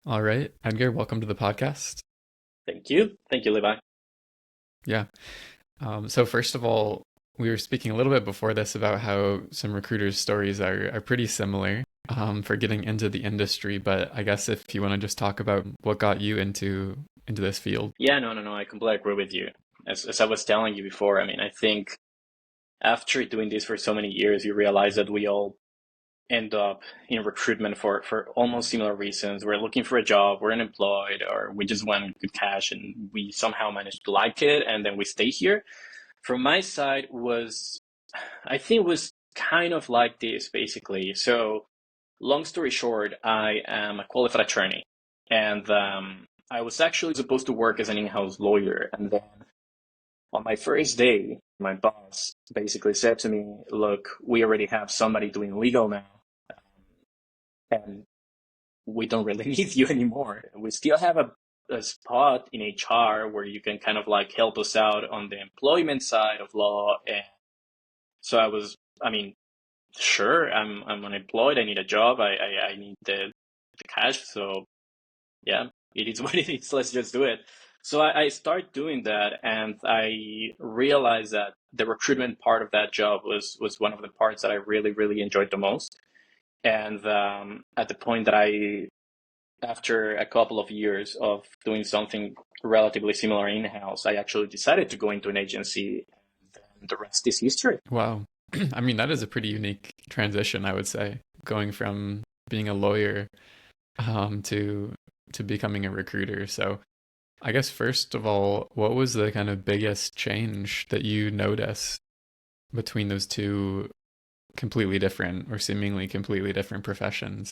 All right, Edgar, welcome to the podcast. Thank you. Thank you, Levi. Yeah. So first of all, we were speaking a little bit before this about how some recruiters' stories are pretty similar for getting into the industry. But I guess if you want to just talk about what got you into this field. Yeah, no. I completely agree with you. As I was telling you before, I mean, I think after doing this for so many years, you realize that we all end up in recruitment for almost similar reasons. We're looking for a job, we're unemployed, or we just want good cash and we somehow manage to like it and then we stay here. From my side was, I think it was kind of like this basically. So long story short, I am a qualified attorney, and I was actually supposed to work as an in-house lawyer. And then on my first day, my boss basically said to me, "Look, we already have somebody doing legal now, and we don't really need you anymore. We still have a spot in HR where you can kind of like help us out on the employment side of law." And so I mean, sure, I'm unemployed. I need a job. I need the cash. So yeah, it is what it is. Let's just do it. So I start doing that, and I realized that the recruitment part of that job was one of the parts that I really enjoyed the most. And at the point that after a couple of years of doing something relatively similar in house, I actually decided to go into an agency, and the rest is history. Wow. I mean, that is a pretty unique transition, I would say, going from being a lawyer um, to to becoming a recruiter. So I guess first of all, what was the kind of biggest change that you noticed between those two completely different or seemingly completely different professions?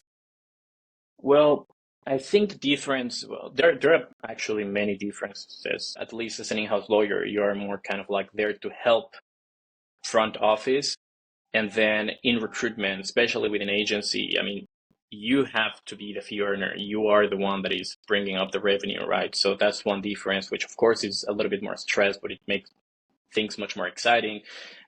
Well, I think the difference, well, there are actually many differences. At least as an in-house lawyer, you are more kind of like there to help front office. And then in recruitment, especially with an agency, I mean, you have to be the fee earner. You are the one that is bringing up the revenue, right? So that's one difference, which of course is a little bit more stress, but it makes things much more exciting.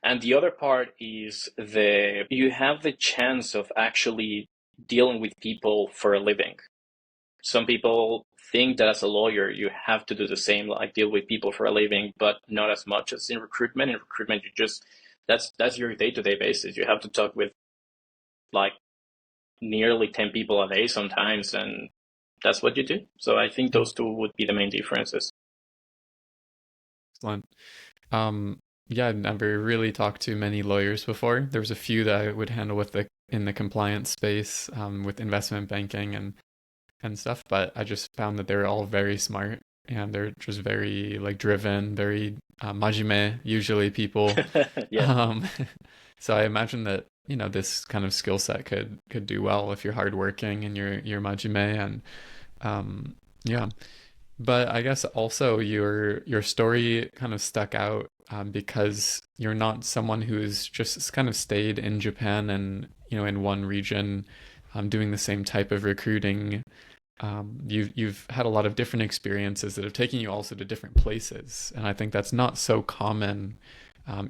And the other part is you have the chance of actually dealing with people for a living. Some people think that as a lawyer you have to do the same, like deal with people for a living, but not as much as in recruitment. In recruitment, you just that's your day-to-day basis. You have to talk with like nearly 10 people a day sometimes, and that's what you do. So I think Yeah, those two would be the main differences. excellent. Um, yeah, I've never really talked to many lawyers before. There was a few that I would handle with the in the compliance space, with investment banking and stuff, but I just found that they're all very smart and they're just very like driven, very majime, usually people. Yeah. Um, so I imagine that, this kind of skill set could do well if you're hardworking and you're majime and yeah. But I guess also your story kind of stuck out because you're not someone who's just kind of stayed in Japan and in one region doing the same type of recruiting. You've had a lot of different experiences that have taken you also to different places, and I think that's not so common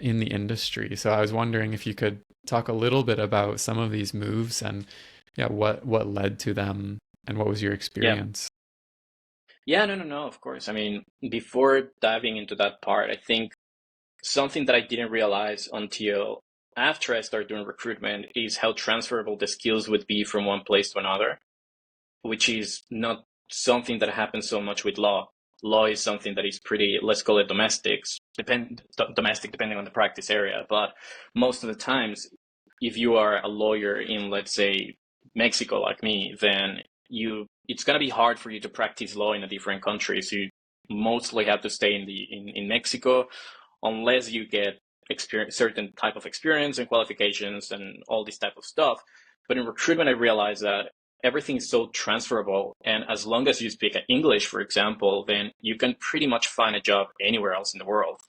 in the industry. So I was wondering if you could talk a little bit about some of these moves and yeah, what led to them and what was your Yeah. experience? Yeah, no, of course. I mean, before diving into that part, I think something that I didn't realize until after I started doing recruitment is how transferable the skills would be from one place to another, which is not something that happens so much with law. Law is something that is pretty, let's call it domestic depending on the practice area. But most of the times, if you are a lawyer in, let's say, Mexico, like me, then it's going to be hard for you to practice law in a different country. So you mostly have to stay in Mexico unless you get experience, certain type of experience and qualifications and all this type of stuff. But in recruitment, I realized that everything is so transferable. And as long as you speak English, for example, then you can pretty much find a job anywhere else in the world.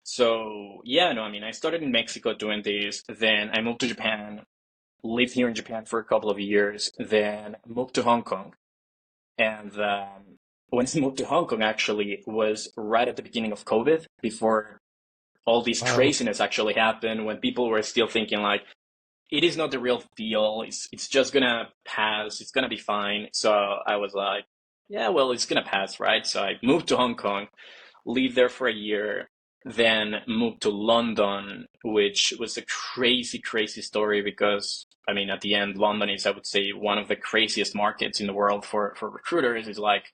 So yeah, no, I mean, I started in Mexico doing this. Then I moved to Japan, lived here in Japan for a couple of years, then moved to Hong Kong. And when I moved to Hong Kong, actually, was right at the beginning of COVID, before all this Wow. craziness actually happened, when people were still thinking like, it is not the real deal. It's just gonna pass. It's gonna be fine. So I was like, yeah, well, it's gonna pass, right? So I moved to Hong Kong, lived there for a year, then moved to London, which was a crazy, crazy story because, I mean, at the end, London is, I would say, one of the craziest markets in the world for recruiters. It's like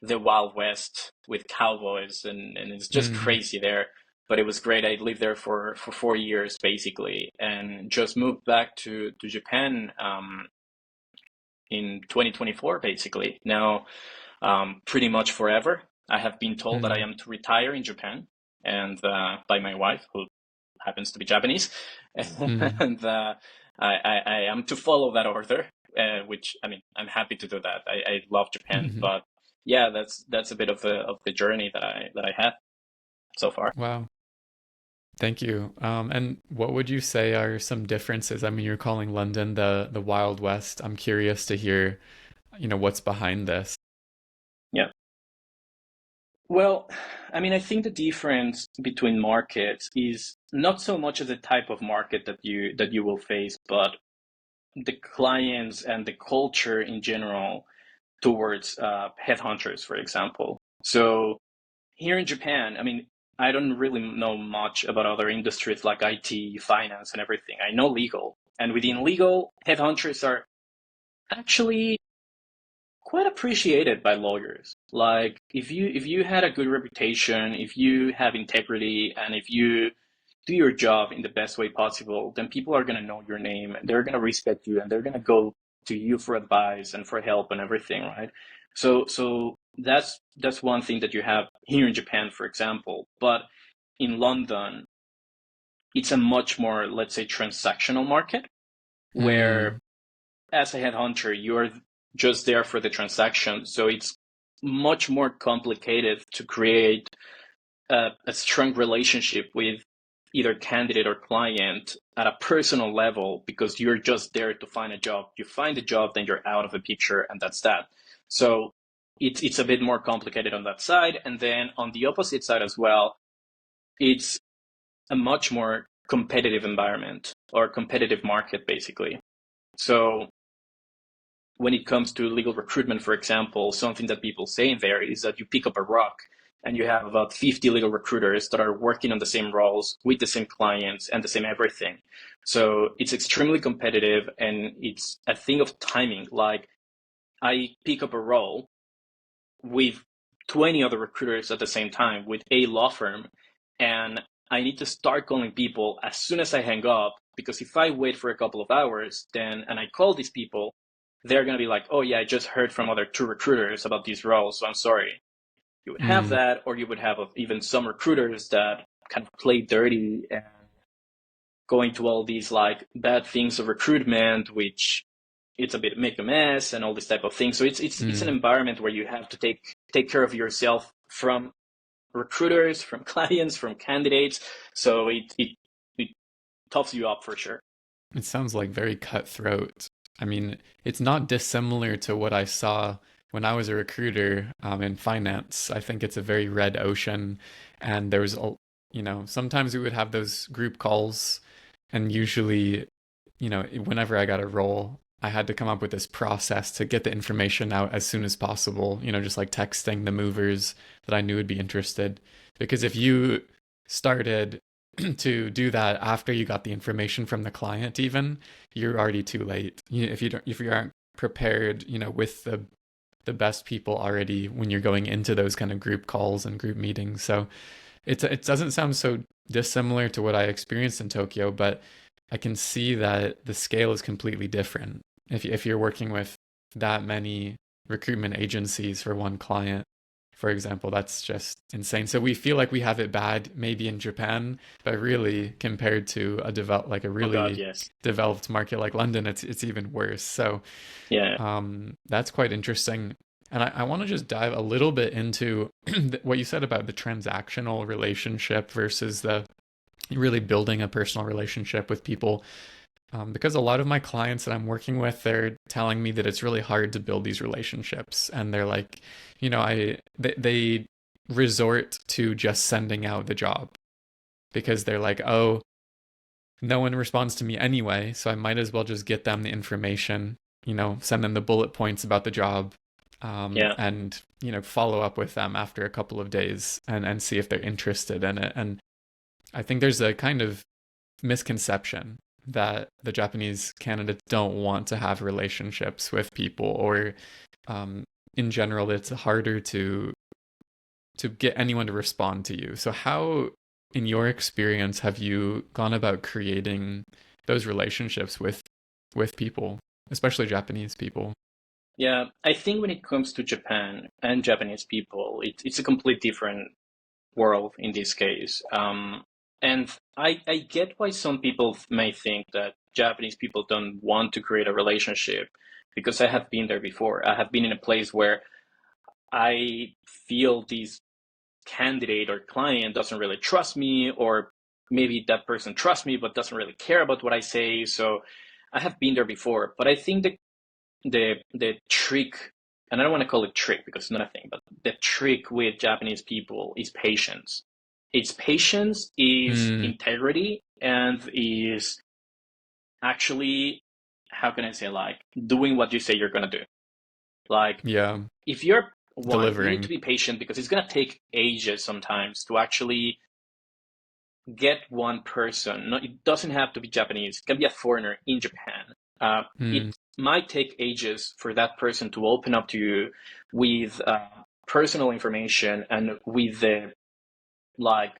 the Wild West with cowboys, and it's just Mm, crazy there. But it was great. I lived there for 4 years basically, and just moved back to Japan in 2024 basically. Now, pretty much forever. I have been told that I mm, am to retire in Japan, and by my wife, who happens to be Japanese, mm, and I am to follow that order. Which I mean, I'm happy to do that. I love Japan, mhm. but yeah, that's a bit of the journey that I had so far. Wow. Thank you. And what would you say are some differences? I mean, you're calling London the Wild West. I'm curious to hear, what's behind this. Yeah. Well, I mean, I think the difference between markets is not so much as the type of market that you will face, but the clients and the culture in general towards headhunters, for example. So here in Japan, I mean, I don't really know much about other industries like IT, finance, and everything. I know legal, and within legal, headhunters are actually quite appreciated by lawyers. Like if you had a good reputation, if you have integrity, and if you do your job in the best way possible, then people are gonna know your name and they're gonna respect you and they're gonna go to you for advice and for help and everything, right? So that's one thing that you have here in Japan, for example. But in London, it's a much more, let's say, transactional market where Mm, as a headhunter, you're just there for the transaction. So it's much more complicated to create a strong relationship with either candidate or client at a personal level because you're just there to find a job. You find a job, then you're out of the picture, and that's that. So it's a bit more complicated on that side. And then on the opposite side as well, it's a much more competitive environment or competitive market, basically. So when it comes to legal recruitment, for example, something that people say in there is that you pick up a rock and you have about 50 legal recruiters that are working on the same roles with the same clients and the same everything. So it's extremely competitive and it's a thing of timing. Like I pick up a role with 20 other recruiters at the same time with a law firm, and I need to start calling people as soon as I hang up because if I wait for a couple of hours, then and I call these people, they're gonna be like, "Oh yeah, I just heard from other two recruiters about these roles, so I'm sorry." You would have mm, that, or you would have even some recruiters that kind of play dirty and going to all these like bad things of recruitment, which it's a bit make a mess and all this type of thing. So it's an mm. environment where you have to take care of yourself from recruiters, from clients, from candidates. So it toughs you up for sure. It sounds like very cutthroat. I mean, it's not dissimilar to what I saw when I was a recruiter in finance. I think it's a very red ocean, and there was, sometimes we would have those group calls, and usually, whenever I got a role, I had to come up with this process to get the information out as soon as possible, just like texting the movers that I knew would be interested. Because if you started to do that after you got the information from the client, even you're already too late. If you aren't prepared, with the best people already when you're going into those kind of group calls and group meetings. So it doesn't sound so dissimilar to what I experienced in Tokyo, but I can see that the scale is completely different. If you're working with that many recruitment agencies for one client, for example, that's just insane. So we feel like we have it bad maybe in Japan, but really compared to a Oh God, really yes, developed market like London, it's even worse. So yeah, that's quite interesting. And I want to just dive a little bit into what you said about the transactional relationship versus the really building a personal relationship with people. Because a lot of my clients that I'm working with, they're telling me that it's really hard to build these relationships, and they're like, they resort to just sending out the job because they're like, oh, no one responds to me anyway, so I might as well just get them the information, send them the bullet points about the job, Yeah. and follow up with them after a couple of days and see if they're interested in it. And I think there's a kind of misconception that the Japanese candidates don't want to have relationships with people, or um, in general, it's harder to get anyone to respond to you. So how, in your experience, have you gone about creating those relationships with people, especially Japanese people? Yeah, I think when it comes to Japan and Japanese people, it's a complete different world in this case. And I get why some people may think that Japanese people don't want to create a relationship, because I have been there before. I have been in a place where I feel this candidate or client doesn't really trust me, or maybe that person trusts me but doesn't really care about what I say. So I have been there before, but I think the trick, and I don't want to call it trick because it's not a thing, but the trick with Japanese people is patience. It's patience, is Mm, integrity, and is actually, how can I say, like doing what you say you're gonna do. Like, yeah, if you're one, you need to delivering. be patient because it's gonna take ages sometimes to actually get one person. No, it doesn't have to be Japanese. It can be a foreigner in Japan. Mm, It might take ages for that person to open up to you with personal information and with the like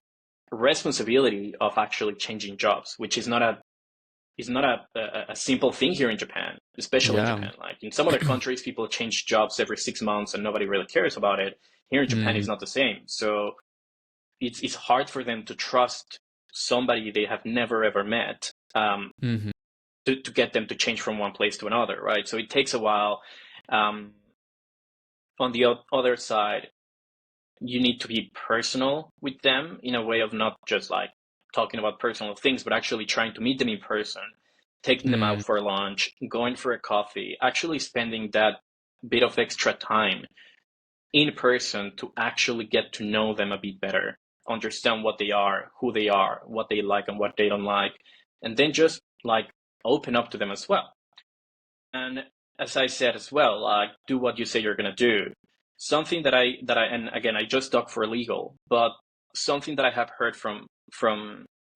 responsibility of actually changing jobs, which is not a simple thing here in Japan, especially in yeah. Japan. Like in some other countries, people change jobs every 6 months and nobody really cares about it. Here in Japan, Mm, it's not the same. So it's hard for them to trust somebody they have never ever met, hmm to get them to change from one place to another, right? So it takes a while. Um, on the other side, you need to be personal with them in a way of not just like talking about personal things, but actually trying to meet them in person, taking them out mm, for lunch, going for a coffee, actually spending that bit of extra time in person to actually get to know them a bit better, understand what they are, who they are, what they like and what they don't like, and then just like open up to them as well. And as I said as well, do what you say you're gonna do. Something that I and again I just talk for legal, but something that I have heard from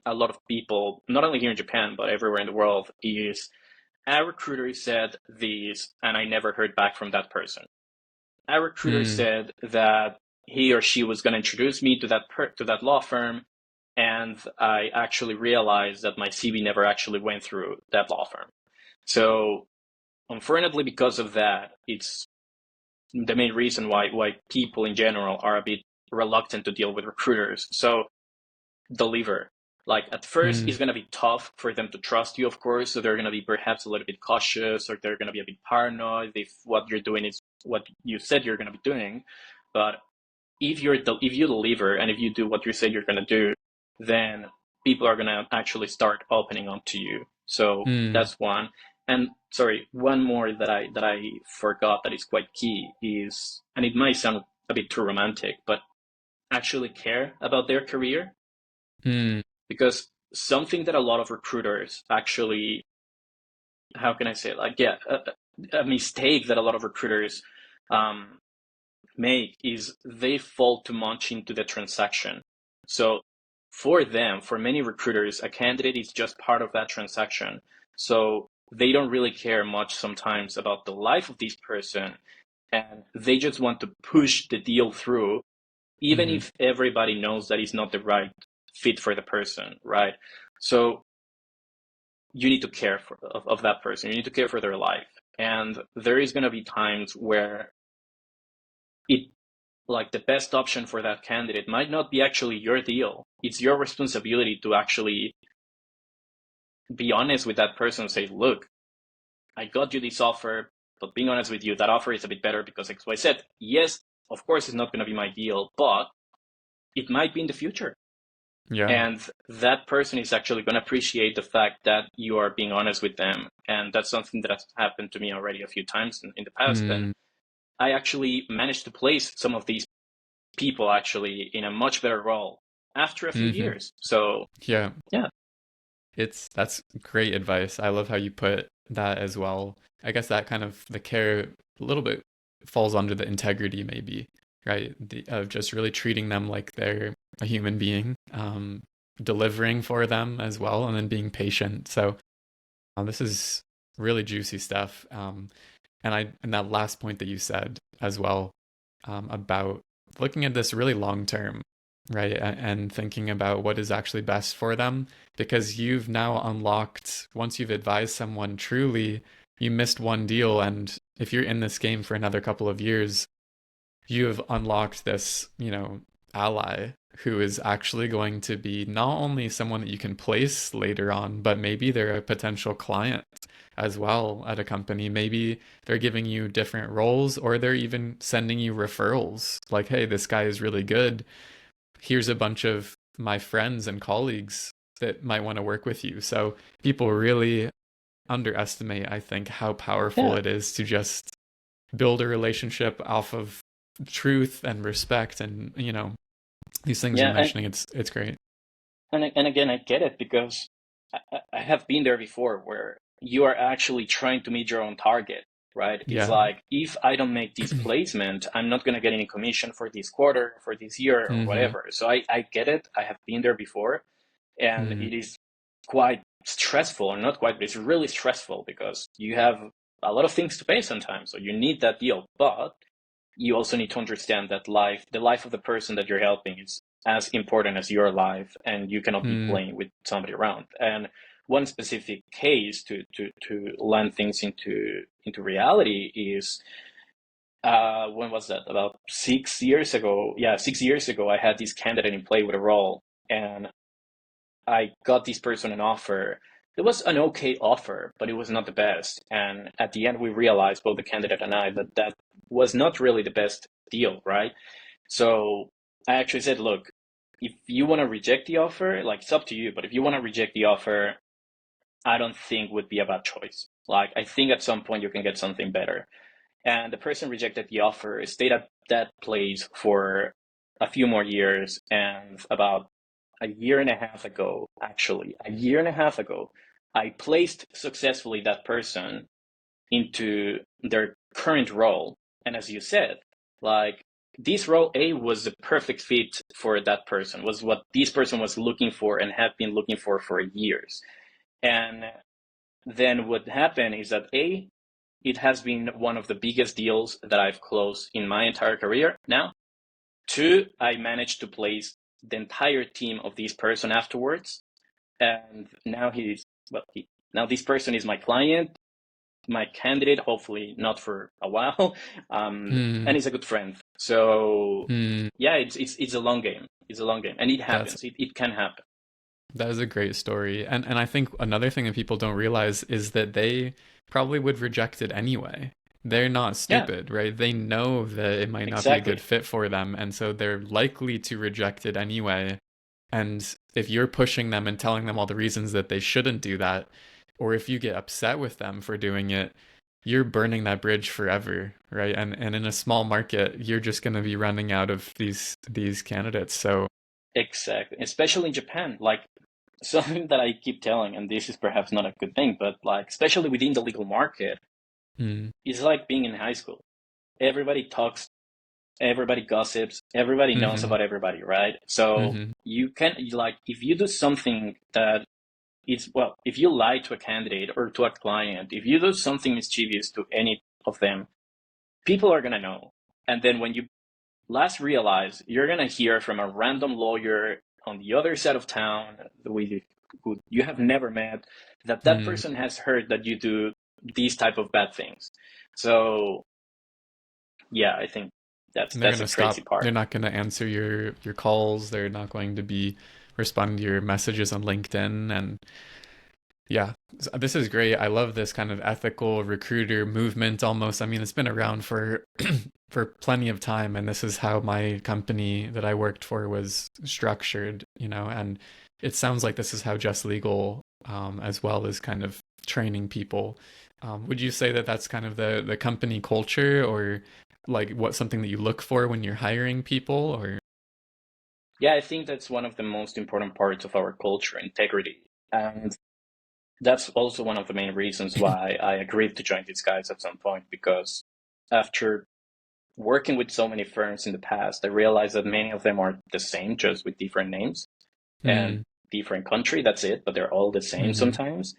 a lot of people, not only here in Japan but everywhere in the world, is a recruiter said this, and I never heard back from that person. A recruiter mm, said that he or she was going to introduce me to that law firm, and I actually realized that my CV never actually went through that law firm. So unfortunately, because of that, it's the main reason why people in general are a bit reluctant to deal with recruiters. So deliver. Like at first, mm, it's going to be tough for them to trust you, of course. So they're going to be perhaps a little bit cautious, or they're going to be a bit paranoid if what you're doing is what you said you're going to be doing. But if you deliver and if you do what you say you're going to do, then people are going to actually start opening up to you. So mm, that's one. And sorry, one more that I forgot that is quite key is, and it might sound a bit too romantic, but actually care about their career, mm, because something that a lot of recruiters actually, how can I say it? Like, yeah, a mistake that a lot of recruiters um, make is they fall too much into the transaction. So for them, for many recruiters, a candidate is just part of that transaction. So they don't really care much sometimes about the life of this person, and they just want to push the deal through, even hmm if everybody knows that it's not the right fit for the person, right? So you need to care of that person. You need to care for their life. And there is going to be times where it, like the best option for that candidate might not be actually your deal. It's your responsibility to actually be honest with that person and say, look, I got you this offer, but being honest with you, that offer is a bit better because XYZ. Yes, of course, it's not going to be my deal, but it might be in the future. yeah. And that person is actually going to appreciate the fact that you are being honest with them. And that's something that has happened to me already a few times in the past. And Mm, I actually managed to place some of these people actually in a much better role after a few hmm years. So Yeah. yeah, That's great advice. I love how you put that as well. I guess that kind of the care a little bit falls under the integrity maybe, right? Of just really treating them like they're a human being, delivering for them as well, and then being patient. So this is really juicy stuff. And that last point that you said as well, about looking at this really long term, right? And thinking about what is actually best for them, because you've now unlocked, once you've advised someone truly, you missed one deal. And if you're in this game for another couple of years, you have unlocked this, ally who is actually going to be not only someone that you can place later on, but maybe they're a potential client as well at a company. Maybe they're giving you different roles, or they're even sending you referrals like, hey, this guy is really good. Here's a bunch of my friends and colleagues that might want to work with you. So people really underestimate, I think, how powerful Yeah, it is to just build a relationship off of truth and respect, and these things you're yeah, mentioning. It's great. and again, I get it because I have been there before, where you are actually trying to meet your own target, right? It's Yeah. like, if I don't make this placement, I'm not going to get any commission for this quarter, for this year, or Mm-hmm. whatever. So I get it. I have been there before, and Mm. it is quite stressful, or not quite, but it's really stressful because you have a lot of things to pay sometimes. So you need that deal, but you also need to understand that the life of the person that you're helping, is as important as your life, and you cannot be Mm. playing with somebody around. And one specific case to land things into reality is, when was that? About 6 years ago. Yeah, 6 years ago, I had this candidate in play with a role, and I got this person an offer. It was an okay offer, but it was not the best. And at the end, we realized, both the candidate and I, that that was not really the best deal, right? So I actually said, look, if you want to reject the offer, like, it's up to you, but if you want to reject the offer, I don't think would be a bad choice. Like, I think at some point you can get something better. And the person rejected the offer, stayed at that place for a few more years, and about a year and a half ago, actually, a year and a half ago, I placed successfully that person into their current role. And as you said, like, this role A was the perfect fit for that person, was what this person was looking for and have been looking for years. And then what happened is that A, it has been one of the biggest deals that I've closed in my entire career now. Two, I managed to place the entire team of this person afterwards. And now now this person is my client, my candidate, hopefully not for a while, and Mm. he's a good friend. So Mm. yeah, it's a long game. It's a long game, and it That's happens. It can happen. that is a great story. And I think another thing that people don't realize is that they probably would reject it anyway. They're not Yeah, stupid, right? They know that it might not be a good exactly. fit for them, and so they're likely to reject it anyway. And if you're pushing them and telling them all the reasons that they shouldn't do that, or if you get upset with them for doing it, you're burning that bridge forever, right? And in a small market, you're just going to be running out of these candidates. So, Exactly. Especially in Japan, like, something that I keep telling, and this is perhaps not a good thing, but like, especially within the legal market, mm, it's like being in high school. Everybody talks, everybody gossips, everybody knows mm-hmm, about everybody, right? So mm-hmm, you can, like, if you do something that it's, well, if you lie to a candidate or to a client, if you do something mischievous to any of them, people are gonna know. And then when you last realize, you're gonna hear from a random lawyer on the other side of town, who you have never met, that that mm. person has heard that you do these type of bad things. So yeah, I think And they're that's gonna a crazy stop. They're part. not gonna answer your calls. They're not going to be responding to your messages on LinkedIn. And yeah, this is great. I love this kind of ethical recruiter movement almost. I mean, it's been around for for plenty of time, and this is how my company that I worked for was structured, and it sounds like this is how Just Legal, as well, is kind of training people. Would you say that that's kind of the company culture, or like what something that you look for when you're hiring people, or Yeah, I think that's one of the most important parts of our culture, integrity. And that's also one of the main reasons why I agreed to join these guys at some point, because after working with so many firms in the past, I realized that many of them are the same, just with different names and Mm, different country. That's it, but they're all the same mm-hmm, sometimes.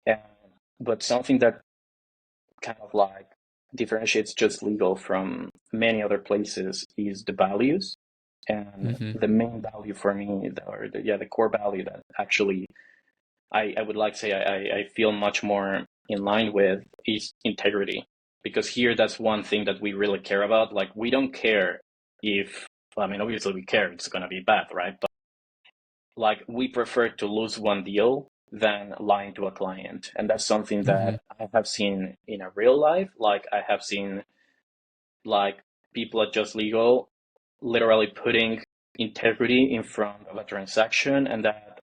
And, but something that kind of like differentiates just legal from many other places is the values. And mm-hmm, the main value for me, or the core value that actually I would like to say I feel much more in line with is integrity. Because here, that's one thing that we really care about. Like, we don't care if, I mean, obviously we care it's going to be bad, right? But like, we prefer to lose one deal than lying to a client. And that's something mm-hmm, that I have seen in a real life. Like, I have seen like people at Just Legal literally putting integrity in front of a transaction, and that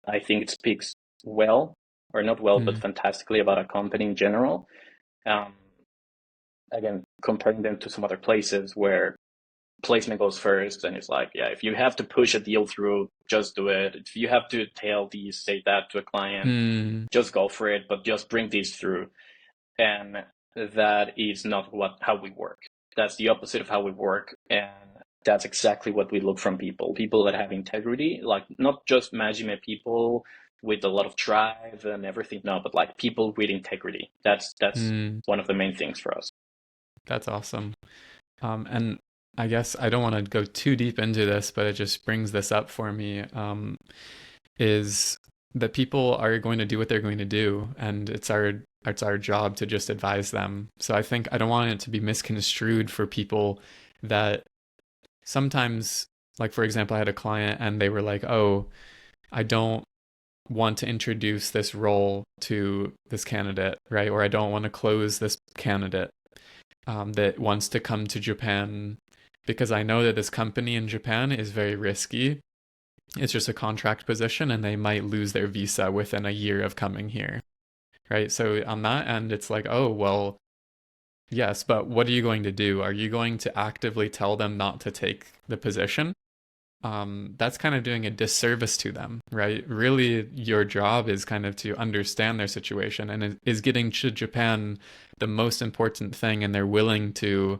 I think it speaks well, or not well, but mm, fantastically about a company in general. Um, Again, comparing them to some other places where placement goes first, and it's like, yeah, if you have to push a deal through, just do it. If you have to tell these, say that to a client, mm. just go for it, but just bring these through. And that is not what how we work. That's the opposite of how we work, and that's exactly what we look from people. People that have integrity, like not just management people with a lot of drive and everything, no, but like people with integrity. That's Mm. one of the main things for us. That's awesome. And I guess I don't want to go too deep into this, but it just brings this up for me. Is that people are going to do what they're going to do, and it's our job to just advise them. So I think I don't want it to be misconstrued for people that sometimes, like for example, I had a client and they were like, "Oh, I don't want to introduce this role to this candidate, right? Or I don't want to close this candidate that wants to come to Japan because I know that this company in Japan is very risky. It's just a contract position and they might lose their visa within a year of coming here, right? So on that end, it's like, oh, well, yes, but what are you going to do? Are you going to actively tell them not to take the position? That's kind of doing a disservice to them, right? Really, your job is kind of to understand their situation, and is getting to Japan the most important thing, and they're willing to,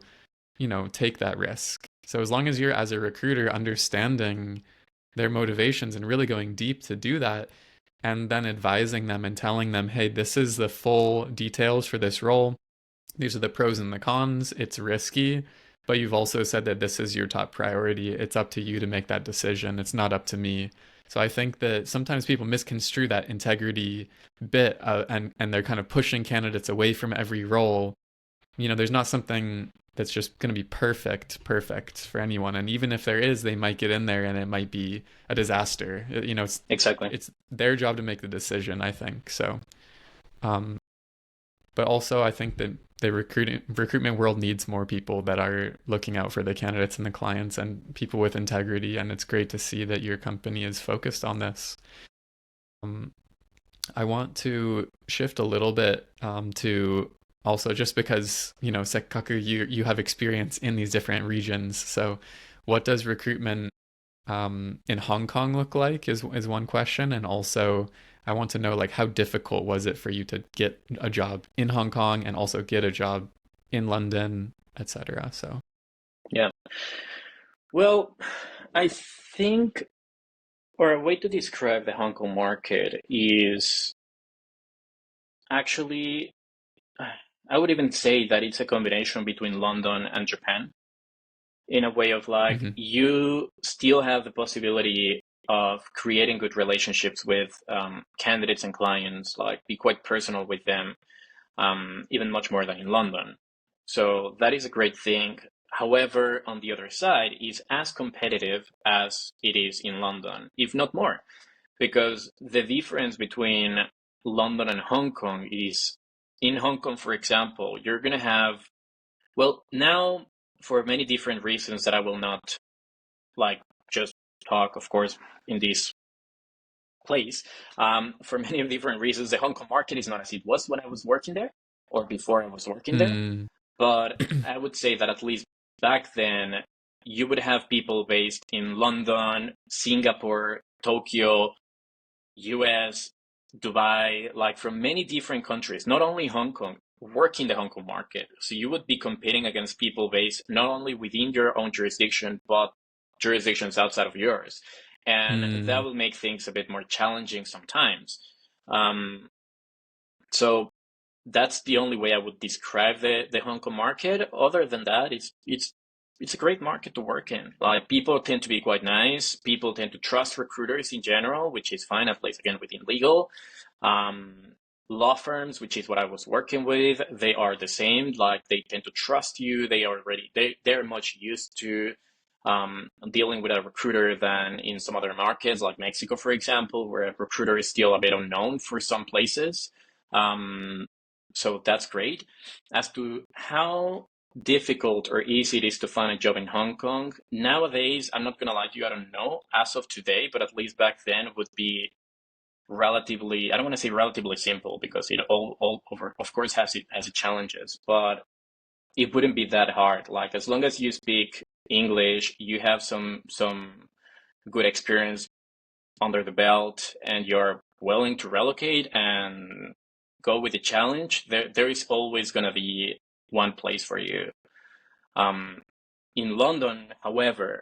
take that risk. So as long as you're, as a recruiter, understanding their motivations and really going deep to do that, and then advising them and telling them, hey, this is the full details for this role. These are the pros and the cons. It's risky, but you've also said that this is your top priority. It's up to you to make that decision. It's not up to me. So I think that sometimes people misconstrue that integrity bit, and they're kind of pushing candidates away from every role. There's not something that's just going to be perfect for anyone. And even if there is, they might get in there and it might be a disaster. It's Exactly. it's their job to make the decision, I think. So, um, but also I think that the recruitment world needs more people that are looking out for the candidates and the clients and people with integrity. And it's great to see that your company is focused on this. Um, I want to shift a little bit to also just because, Sekkaku, you have experience in these different regions. So what does recruitment in Hong Kong look like is one question. And also I want to know, like, how difficult was it for you to get a job in Hong Kong and also get a job in London, etc. So Yeah. Well, I think, or a way to describe the Hong Kong market is actually, I would even say that it's a combination between London and Japan, in a way of like, mm-hmm, you still have the possibility of creating good relationships with candidates and clients, like be quite personal with them, even much more than in London. So that is a great thing. However, on the other side, is as competitive as it is in London, if not more, because the difference between London and Hong Kong is, in Hong Kong, for example, you're going to have, well, now, for many different reasons that I will not like just talk, of course, in this place. For many different reasons, the Hong Kong market is not as it was when I was working there or before I was working there. mm, But I would say that at least back then, you would have people based in London, Singapore, Tokyo, US, Dubai, like from many different countries, not only Hong Kong. work in the Hong Kong market. So you would be competing against people based not only within your own jurisdiction, but jurisdictions outside of yours. And that Hmm. will make things a bit more challenging sometimes. Um, so that's the only way I would describe the Hong Kong market. Other than that, it's a great market to work in. Like people tend to be quite nice. People tend to trust recruiters in general, which is fine, at least again within legal. Um, Law firms, which is what I was working with, they are the same. Like they tend to trust you. They're much used to dealing with a recruiter than in some other markets, like Mexico, for example, where a recruiter is still a bit unknown for some places. Um, so that's great. As to how difficult or easy it is to find a job in Hong Kong, nowadays, I'm not gonna lie to you, I don't know as of today, but at least back then would be relatively, I don't want to say relatively simple because it all over, of course, has its challenges, but it wouldn't be that hard. Like as long as you speak English, you have some good experience under the belt and you're willing to relocate and go with the challenge, there is always going to be one place for you. Um, in London, however,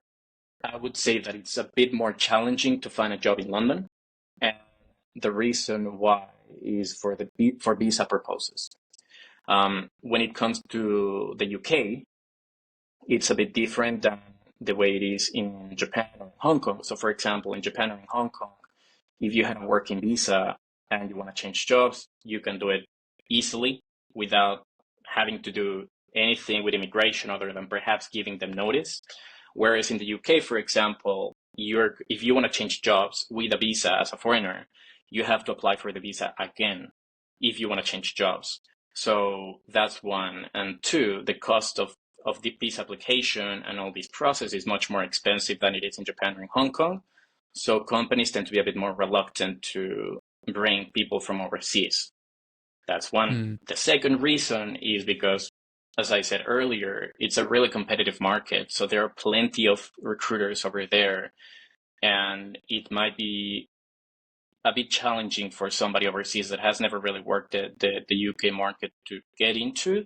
I would say that it's a bit more challenging to find a job in London, and the reason why is for visa purposes. When it comes to the UK, it's a bit different than the way it is in Japan or Hong Kong. So, for example, in Japan or in Hong Kong, if you have a working visa and you want to change jobs, you can do it easily without having to do anything with immigration other than perhaps giving them notice. Whereas in the UK, for example, if you want to change jobs with a visa as a foreigner, you have to apply for the visa again if you want to change jobs. So that's one. And two, the cost of the visa application and all these process is much more expensive than it is in Japan or in Hong Kong. So companies tend to be a bit more reluctant to bring people from overseas. That's one. Hmm. The second reason is because, as I said earlier, it's a really competitive market. So there are plenty of recruiters over there, and it might be a bit challenging for somebody overseas that has never really worked the UK market to get into.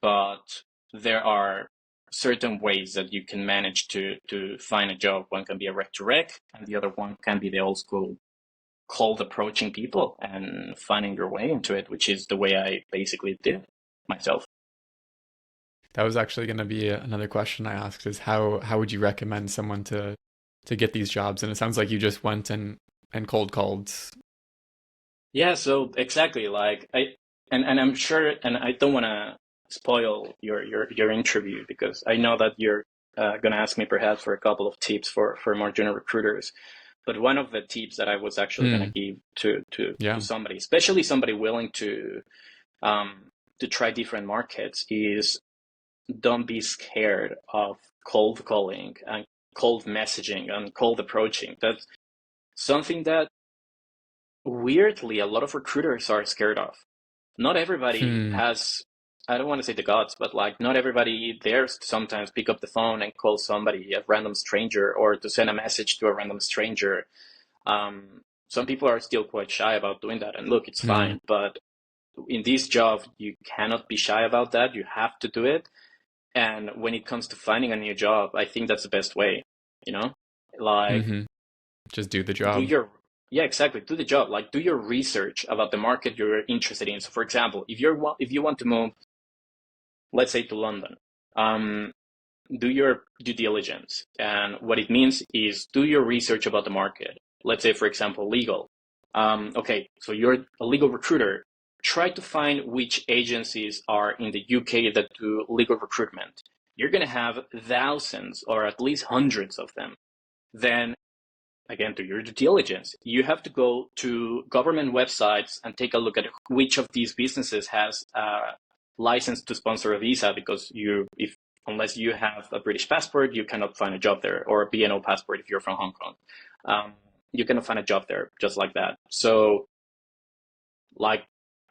But there are certain ways that you can manage to find a job. One can be a rec to rec, and the other one can be the old school cold approaching people and finding your way into it, which is the way I basically did myself. That was actually going to be another question I asked is how would you recommend someone to get these jobs? And it sounds like you just went and cold called. Yeah, so exactly like and I'm sure, and I don't want to spoil your interview because I know that you're going to ask me perhaps for a couple of tips for more junior recruiters. But one of the tips that I was actually going to Hmm. give to Yeah. somebody, especially somebody willing to try different markets, is don't be scared of cold calling and cold messaging and cold approaching. That's something that weirdly a lot of recruiters are scared of. Not everybody Hmm. has, I don't want to say the guts, but like not everybody dares to sometimes pick up the phone and call somebody, a random stranger, or to send a message to a random stranger. Some people are still quite shy about doing that. And look, it's Hmm. fine. But in this job, you cannot be shy about that. You have to do it. And when it comes to finding a new job, I think that's the best way, you know? Like, Hmm. Just do the do job. your, yeah, exactly. Do the job. Like, do your research about the market you're interested in. So, for example, if you want to move, let's say to London, um, do your due diligence. And what it means is do your research about the market. Let's say, for example, legal. Okay, so you're a legal recruiter. Try to find which agencies are in the UK that do legal recruitment. You're going to have thousands or at least hundreds of them. Then, again, do your due diligence. You have to go to government websites and take a look at which of these businesses has a license to sponsor a visa because if unless you have a British passport, you cannot find a job there, or a BNO passport if you're from Hong Kong. Um, you cannot find a job there just like that. So, like,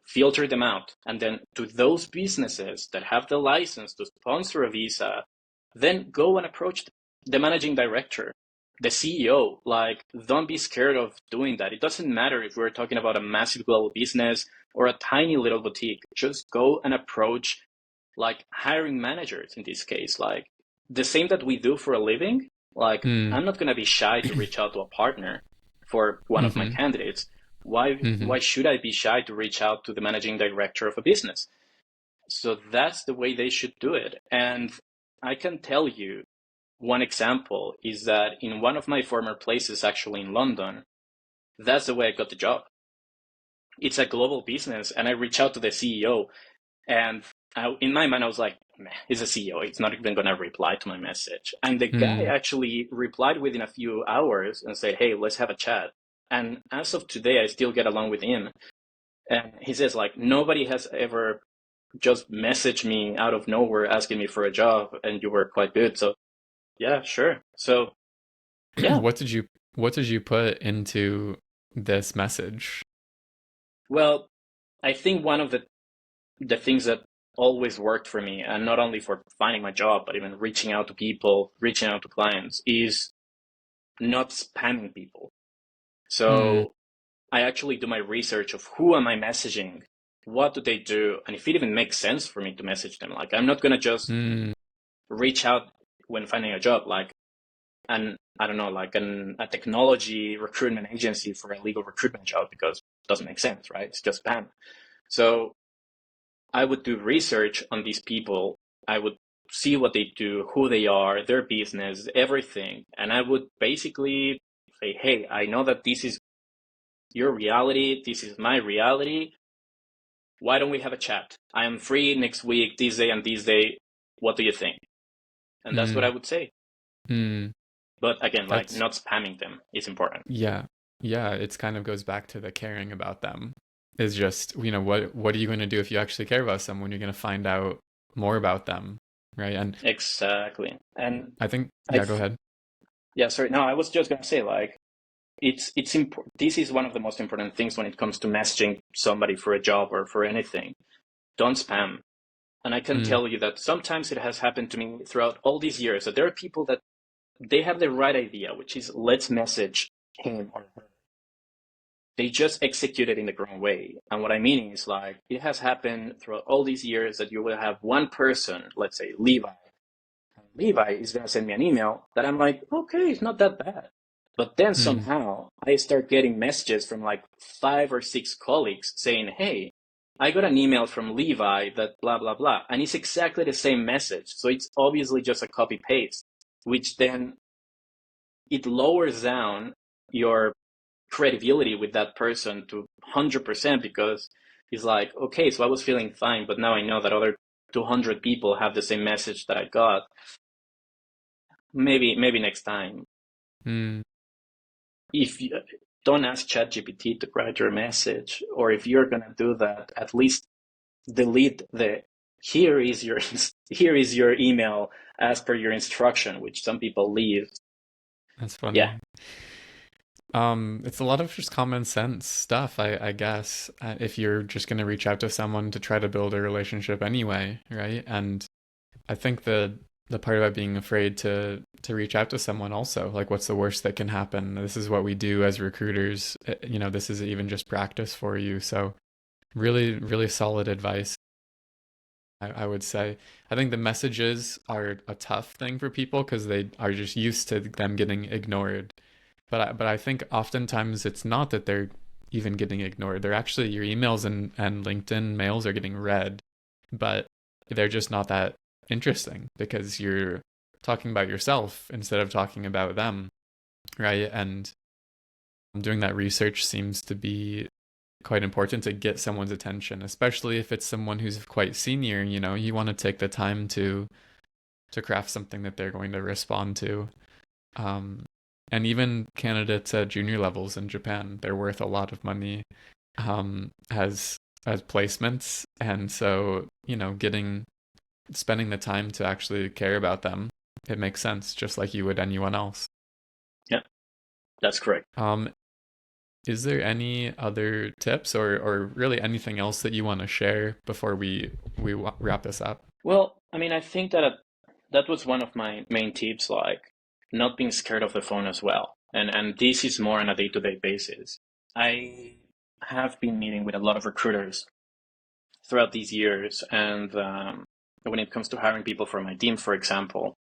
filter them out. And then to those businesses that have the license to sponsor a visa, then go and approach the managing director. the CEO. Like, don't be scared of doing that. It doesn't matter if we're talking about a massive global business or a tiny little boutique. Just go and approach like hiring managers in this case, like the same that we do for a living. Like, Mm. I'm not going to be shy to reach out to a partner for one of my Mm-hmm. candidates. Why Mm-hmm. why should I be shy to reach out to the managing director of a business? So that's the way they should do it. And I can tell you one example is that in one of my former places, actually in London, that's the way I got the job. It's a global business, and I reached out to the CEO, and in my mind, I was like, man, he's a CEO. He's not even going to reply to my message. And the guy Mm. actually replied within a few hours and said, hey, let's have a chat. And as of today, I still get along with him. And he says, like, nobody has ever just messaged me out of nowhere asking me for a job, and you were quite good. So, yeah, sure. So, yeah, What did you put into this message? well, I think one of the things that always worked for me, and not only for finding my job, but even reaching out to people, reaching out to clients, is not spamming people. Mm. So I actually do my research of who am I messaging, what do they do, and if it even makes sense for me to message them. Like, I'm not gonna just Mm. reach out when finding a job, like an I don't know, like a technology recruitment agency for a legal recruitment job, because it doesn't make sense, right? It's just spam. So I would do research on these people. I would see what they do, who they are, their business, everything. And I would basically say, hey, I know that this is your reality. This is my reality. Why don't we have a chat? I am free next week, this day and this day. What do you think? And that's what I Mm. would say. Mm. But again, like, That's not spamming them is important. yeah. Yeah, it's kind of goes back to the caring about them. Is just, what are you going to do if you actually care about someone? You're going to find out more about them, right? And Exactly. And I think, I, yeah, go ahead. yeah, sorry. No, I was just gonna say, like, it's important. This is one of the most important things when it comes to messaging somebody for a job or for anything. Don't spam. And I can Mm. tell you that sometimes it has happened to me throughout all these years that there are people that they have the right idea, which is let's message him or her. They just execute it in the wrong way. And what I mean is, like, it has happened throughout all these years that you will have one person, let's say Levi. Levi is going to send me an email that I'm like, okay, it's not that bad. But then Mm. somehow I start getting messages from like 5 or 6 colleagues saying, hey, I got an email from Levi that blah, blah, blah. And it's exactly the same message. So it's obviously just a copy paste, which then it lowers down your credibility with that person to 100%, because it's like, okay, so I was feeling fine, but now I know that other 200 people have the same message that I got. Maybe next time, Mm. if you don't ask ChatGPT to write your message, or if you're gonna do that, at least delete the here is your here is your email as per your instruction, which some people leave. That's Yeah, funny. It's a lot of just common sense stuff, I guess, if you're just going to reach out to someone to try to build a relationship anyway, right? And I think the part about being afraid to reach out to someone also, like what's the worst that can happen? This is what we do as recruiters. This is even just practice for you. So really, really solid advice, I would say. I think the messages are a tough thing for people because they are just used to them getting ignored. But I think oftentimes it's not that they're even getting ignored. They're actually your emails and LinkedIn mails are getting read, but they're just not that interesting because you're talking about yourself instead of talking about them, right? And doing that research seems to be quite important to get someone's attention, especially if it's someone who's quite senior. You want to take the time to craft something that they're going to respond to. Um, and even candidates at junior levels in Japan, they're worth a lot of money as placements, and so getting spending the time to actually care about them, it makes sense, just like you would anyone else. yeah, that's correct. Um, is there any other tips or really anything else that you want to share before we wrap this up? Well, I mean, I think that that was one of my main tips. Like, not being scared of the phone as well. And this is more on a day-to-day basis. I have been meeting with a lot of recruiters throughout these years, and when it comes to hiring people for my team, for example,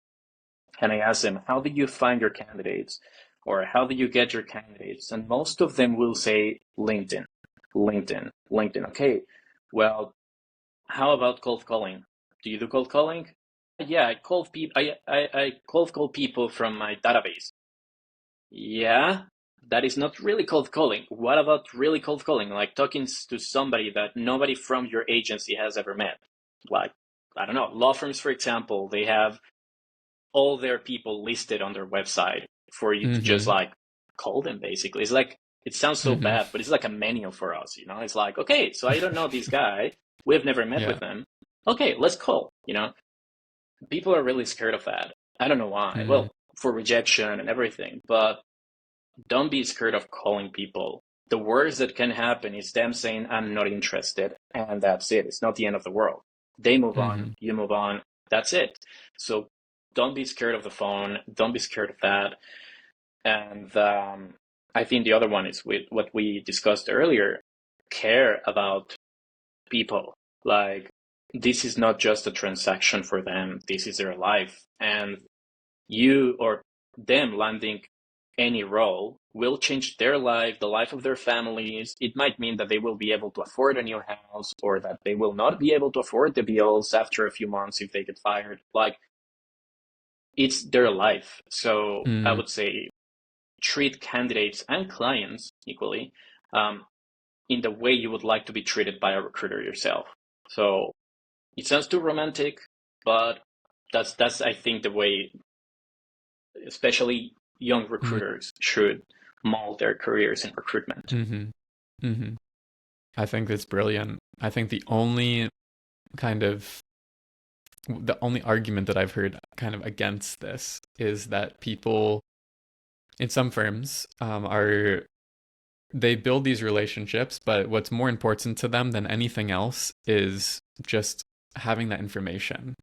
and I ask them, how did you find your candidates? Or how did you get your candidates? And most of them will say LinkedIn, LinkedIn, LinkedIn. Okay, well, how about cold calling? Do you do cold calling? Yeah, I cold people. I cold call people from my database. Yeah, that is not really cold calling. What about really cold calling? Like talking to somebody that nobody from your agency has ever met. Like, I don't know, law firms, for example, they have all their people listed on their website for you to just Mm-hmm. like call them basically. It's like, it sounds so Mm-hmm. bad, but it's like a menu for us, you know? It's like, okay, so I don't know this guy. We've never met Yeah. with them. Okay, let's call, you know? People are really scared of that. I don't know why. Mm. Well, for rejection and everything, but don't be scared of calling people. The worst that can happen is them saying, I'm not interested, and that's it. It's not the end of the world. They move on, Mm-hmm. you move on, that's it. So don't be scared of the phone. Don't be scared of that. And I think the other one is with what we discussed earlier, care about people. Like, this is not just a transaction for them, this is their life. And you or them landing any role will change their life, the life of their families. It might mean that they will be able to afford a new house, or that they will not be able to afford the bills after a few months if they get fired. Like, it's their life. So I Mm. would say treat candidates and clients equally, um, in the way you would like to be treated by a recruiter yourself. So it sounds too romantic, but that's I think the way, especially young Mm. recruiters should mold their careers in recruitment. Mm-hmm. Mm-hmm. I think that's brilliant. I think kind of the only argument that I've heard kind of against this is that people in some firms are they build these relationships, but what's more important to them than anything else is just having that information,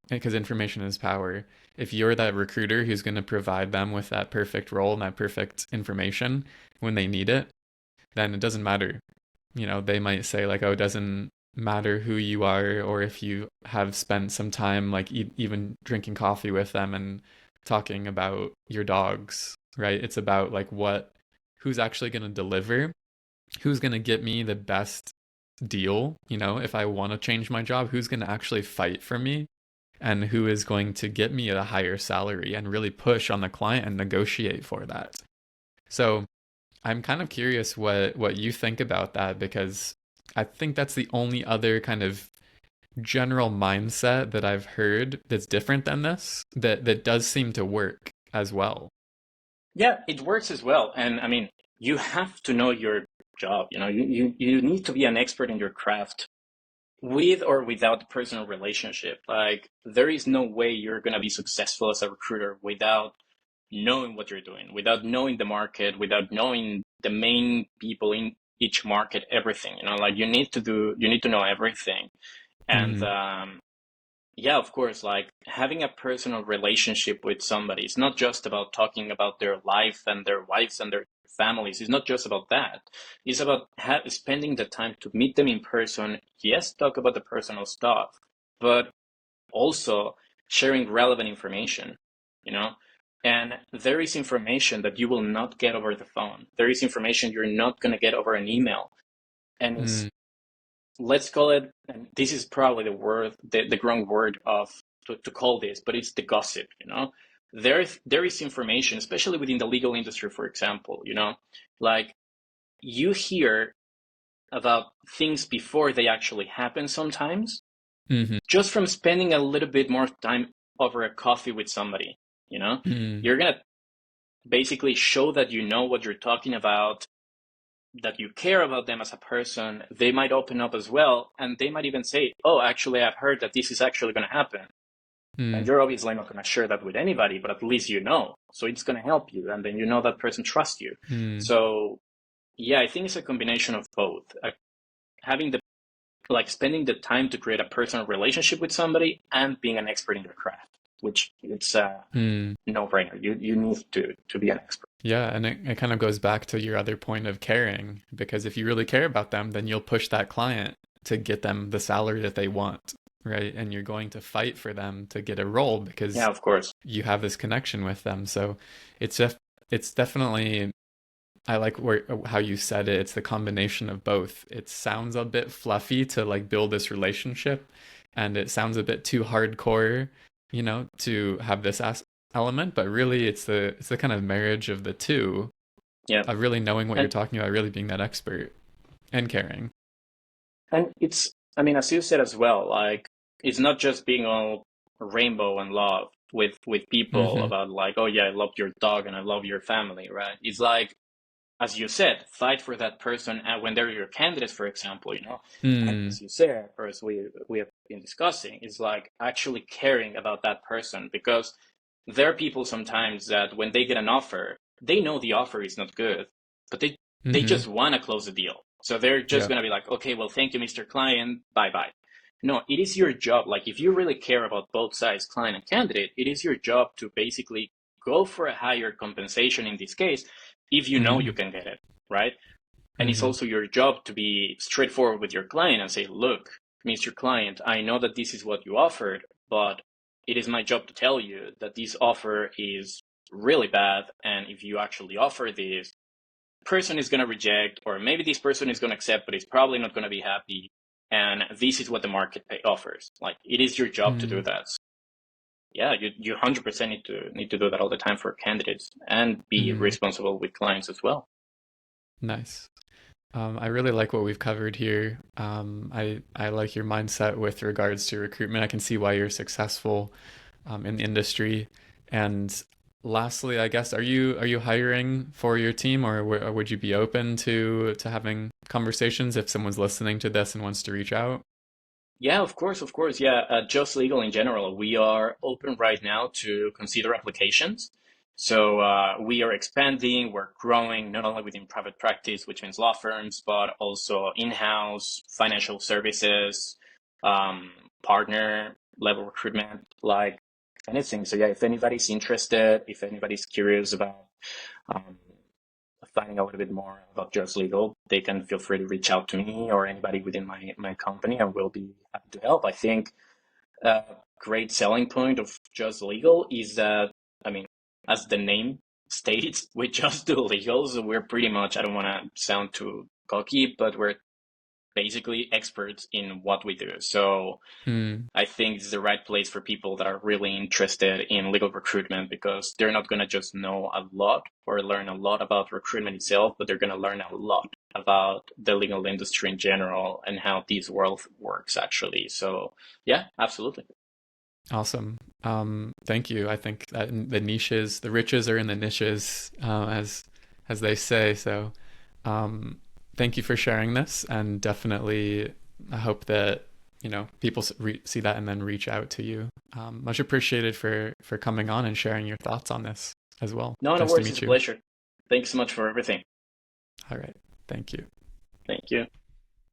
because information is power. If you're that recruiter who's going to provide them with that perfect role and that perfect information when they need it, then it doesn't matter. They might say like, oh, it doesn't matter who you are or if you have spent some time like even drinking coffee with them and talking about your dogs, right? It's about like who's actually going to deliver, who's going to get me the best deal, if I want to change my job, who's going to actually fight for me and who is going to get me a higher salary and really push on the client and negotiate for that. So I'm kind of curious what you think about that, because I think that's the only other kind of general mindset that I've heard that's different than this that does seem to work as well. Yeah, it works as well. And I mean, you have to know your job. You know, you need to be an expert in your craft with or without the personal relationship. Like, there is no way you're going to be successful as a recruiter without knowing what you're doing, without knowing the market, without knowing the main people in each market, everything. Like, you need to know everything. And Mm-hmm. yeah, of course, like having a personal relationship with somebody, it's not just about talking about their life and their wives and their families. It's not just about that. It's about spending the time to meet them in person. Yes, talk about the personal stuff, but also sharing relevant information, you know? And there is information that you will not get over the phone. There is information you're not going to get over an email. And it's, let's call it, and this is probably the word, the wrong word to call this, but it's the gossip, there is information, especially within the legal industry, for example, like, you hear about things before they actually happen sometimes, Mm-hmm. just from spending a little bit more time over a coffee with somebody. Mm-hmm. You're gonna basically show that you know what you're talking about, that you care about them as a person. They might open up as well, and they might even say, oh, actually, I've heard that this is actually going to happen. And Mm-hmm. you're obviously not going to share that with anybody, but at least you know. So it's going to help you, and then that person trusts you. Mm-hmm. So yeah, I think it's a combination of both. Having spending the time to create a personal relationship with somebody and being an expert in your craft. which it's a Mm. no-brainer. You need to be an expert. Yeah, and it kind of goes back to your other point of caring, because if you really care about them, then you'll push that client to get them the salary that they want, right? And you're going to fight for them to get a role Yeah, because of course. you have this connection with them. So it's just it's definitely I like how you said it. It's the combination of both. It sounds a bit fluffy to like build this relationship, and it sounds a bit too hardcore, to have this element. But really, it's the kind of marriage of the two, Yeah. of really knowing what you're And talking about, really being that expert and caring. and it's, I mean, as you said as well, like it's not just being all rainbow and love with people Mm-hmm. about like, oh yeah, I love your dog and I love your family, right? It's like, as you said, fight for that person, and when they're your candidates, for example, and Mm. as you said, or as we have been discussing, is like actually caring about that person, because there are people sometimes that when they get an offer, they know the offer is not good, but they Mm-hmm. just want to close the deal. So they're just Yeah. going to be like, okay, well, thank you, Mr. Client, bye bye. No, it is your job. Like, if you really care about both sides, client and candidate, it is your job to basically go for a higher compensation in this case, if you know Mm-hmm. you can get it, right? And it's Mm-hmm. also your job to be straightforward with your client and say, look, Mr. Client, I know that this is what you offered, but it is my job to tell you that this offer is really bad. And if you actually offer this, person is going to reject, or maybe this person is going to accept, but it's probably not going to be happy. And this is what the market offers. Like, it is your job to do Mm-hmm. that. So, yeah, you 100% need to do that all the time for candidates and be Mm-hmm. responsible with clients as well. Nice. I really like what we've covered here. I like your mindset with regards to recruitment. I can see why you're successful in the industry. And lastly, I guess, are you hiring for your team, or would you be open to having conversations if someone's listening to this and wants to reach out? Yeah, of course, of course. Yeah, Just Legal in general, we are open right now to consider applications. So we are expanding, we're growing not only within private practice, which means law firms, but also in-house financial services, um, partner level recruitment, like anything. So yeah, if anybody's interested, if anybody's curious about um, finding out a little bit more about Just Legal, they can feel free to reach out to me or anybody within my company, and we'll be happy to help. I think a great selling point of Just Legal is that, I mean, as the name states, we just do legal. So we're pretty much, I don't want to sound too cocky, but we're basically experts in what we do. So Hmm. I think it's the right place for people that are really interested in legal recruitment, because they're not going to just know a lot or learn a lot about recruitment itself, but they're going to learn a lot about the legal industry in general and how this world works actually. So yeah, absolutely. Awesome. Thank you. I think that the riches are in the niches, as they say. So, um, thank you for sharing this, and definitely, I hope that people see that and then reach out to you. Much appreciated for coming on and sharing your thoughts on this as well. No, no Nice to worries. It's meet a you. pleasure. Thanks so much for everything. All right. Thank you. Thank you.